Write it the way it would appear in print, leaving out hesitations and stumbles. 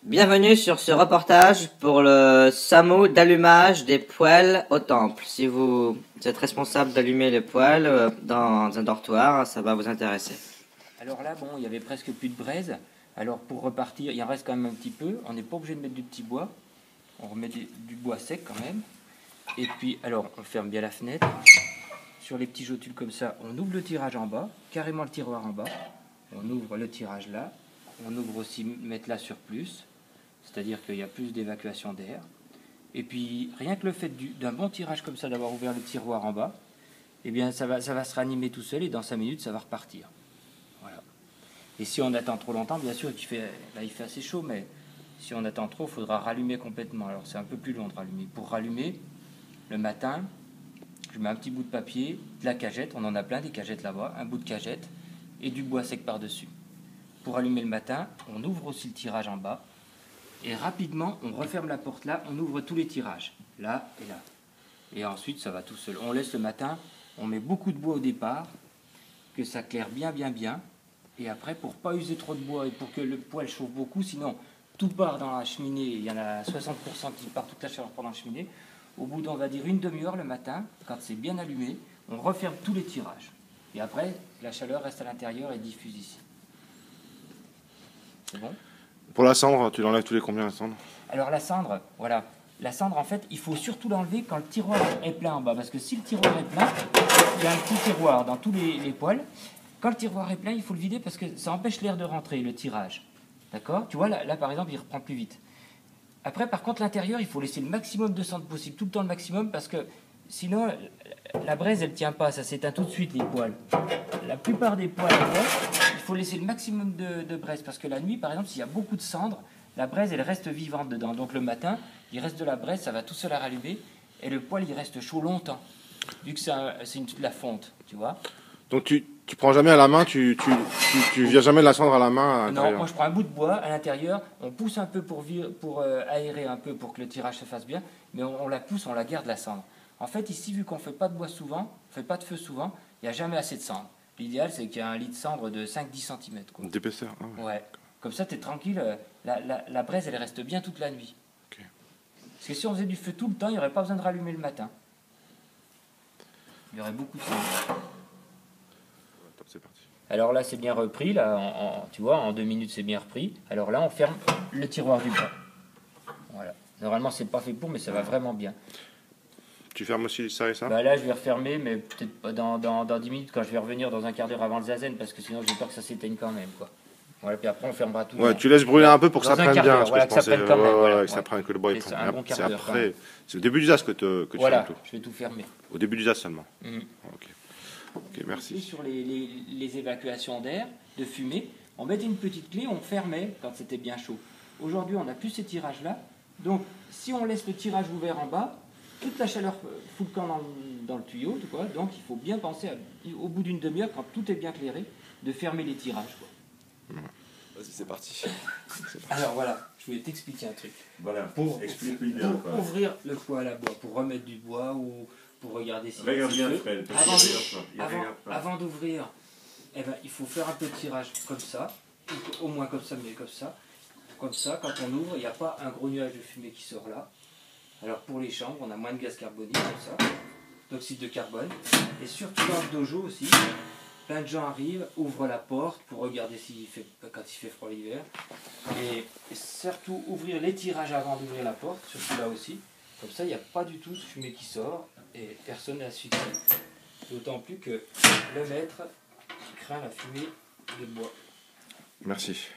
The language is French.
Bienvenue sur ce reportage pour le SAMU d'allumage des poêles au temple. Si vous êtes responsable d'allumer les poêles dans un dortoir, ça va vous intéresser. Alors là, bon, il y avait presque plus de braise. Alors pour repartir, il en reste quand même un petit peu. On n'est pas obligé de mettre du petit bois. On remet du bois sec quand même. Et puis, alors, on ferme bien la fenêtre. Sur les petits jotules comme ça, on ouvre le tirage en bas, carrément le tiroir en bas. On ouvre le tirage là. On ouvre aussi mettre là sur plus. C'est-à-dire qu'il y a plus d'évacuation d'air. Et puis, rien que le fait d'un bon tirage comme ça, d'avoir ouvert le tiroir en bas, eh bien, ça va se ranimer tout seul et dans 5 minutes, ça va repartir. Voilà. Et si on attend trop longtemps, bien sûr, là, il fait assez chaud, mais si on attend trop, il faudra rallumer complètement. Alors, c'est un peu plus long de rallumer. Pour rallumer, le matin, je mets un petit bout de papier, de la cagette, on en a plein des cagettes là-bas, un bout de cagette et du bois sec par-dessus. Pour allumer le matin, on ouvre aussi le tirage en bas. Et rapidement, on referme la porte là, on ouvre tous les tirages, là et là. Et ensuite, ça va tout seul. On laisse le matin, on met beaucoup de bois au départ, que ça claire bien. Et après, pour pas user trop de bois et pour que le poêle chauffe beaucoup, sinon tout part dans la cheminée, il y en a 60% qui part, toute la chaleur part dans la cheminée. Au bout d'on va dire une demi-heure le matin, quand c'est bien allumé, on referme tous les tirages. Et après, la chaleur reste à l'intérieur et diffuse ici. C'est bon ? Pour la cendre, tu l'enlèves tous les combien la cendre? Alors la cendre, voilà. La cendre, en fait, il faut surtout l'enlever quand le tiroir est plein en bas. Parce que si le tiroir est plein, il y a un petit tiroir dans tous les poêles. Quand le tiroir est plein, il faut le vider parce que ça empêche l'air de rentrer, le tirage. D'accord? Tu vois, là, par exemple, il reprend plus vite. Après, par contre, l'intérieur, il faut laisser le maximum de cendre possible, tout le temps le maximum, parce que sinon, la braise, elle ne tient pas. Ça s'éteint tout de suite, les poêles. La plupart des poêles, il faut laisser le maximum de braise. Parce que la nuit, par exemple, s'il y a beaucoup de cendre, la braise, elle reste vivante dedans. Donc le matin, il reste de la braise, ça va tout seul à rallumer. Et le poêle, il reste chaud longtemps. Vu que c'est de la fonte, tu vois. Donc tu prends jamais à la main, tu viens jamais de la cendre à la main à l'intérieur? Non, moi je prends un bout de bois à l'intérieur, on pousse un peu pour aérer un peu pour que le tirage se fasse bien, mais on la pousse, on la garde la cendre. En fait, ici, vu qu'on ne fait pas de bois souvent, on ne fait pas de feu souvent, il n'y a jamais assez de cendre. L'idéal, c'est qu'il y a un lit de cendre de 5-10 cm. D'épaisseur, ah ouais. Ouais. Comme ça, tu es tranquille, la braise, elle reste bien toute la nuit. Okay. Parce que si on faisait du feu tout le temps, il n'y aurait pas besoin de rallumer le matin. Il y aurait beaucoup de cendre. C'est parti. Alors là, c'est bien repris. Là, tu vois, en 2 minutes, c'est bien repris. Alors là, on ferme le tiroir du bas. Voilà. Normalement, c'est pas fait pour, mais ça va vraiment bien. Tu fermes aussi ça et ça? Bah là, je vais refermer, mais peut-être pas dans 10 minutes, quand je vais revenir dans un quart d'heure avant le zazen, parce que sinon, j'ai peur que ça s'éteigne quand même, quoi. Voilà, puis après, on fermera tout. Ouais, tu laisses brûler un peu pour que ça prenne bien. Voilà, que ça prenne quand même. Voilà, que ça prenne, que le bois c'est prenne. bon C'est après. C'est au début du zaz que tu voilà, fermes tout. Je vais tout fermer. Au début du zaz seulement. Ok, merci. Et sur les évacuations d'air, de fumée, on mettait une petite clé, on fermait quand c'était bien chaud. Aujourd'hui, on n'a plus ces tirages-là. Donc, si on laisse le tirage ouvert en bas, toute la chaleur fout le camp dans le tuyau. Quoi. Donc, il faut bien penser, au bout d'une demi-heure, quand tout est bien clairé, de fermer les tirages. Quoi. Vas-y, c'est parti. Alors voilà, je voulais t'expliquer un truc. Voilà, pour ouvrir le poêle à bois, pour remettre du bois ou pour regarder si... Regarde bien, Fred. Avant d'ouvrir, eh ben, il faut faire un peu de tirage comme ça, au moins comme ça, mais comme ça. Comme ça, quand on ouvre, il n'y a pas un gros nuage de fumée qui sort là. Alors pour les chambres, on a moins de gaz carbonique comme ça, d'oxyde de carbone. Et surtout dans le dojo aussi, plein de gens arrivent, ouvrent la porte pour regarder quand il fait froid l'hiver. Et surtout ouvrir les tirages avant d'ouvrir la porte, surtout là aussi. Comme ça, il n'y a pas du tout de fumée qui sort et personne n'a asphyxié. D'autant plus que le maître craint la fumée de bois. Merci.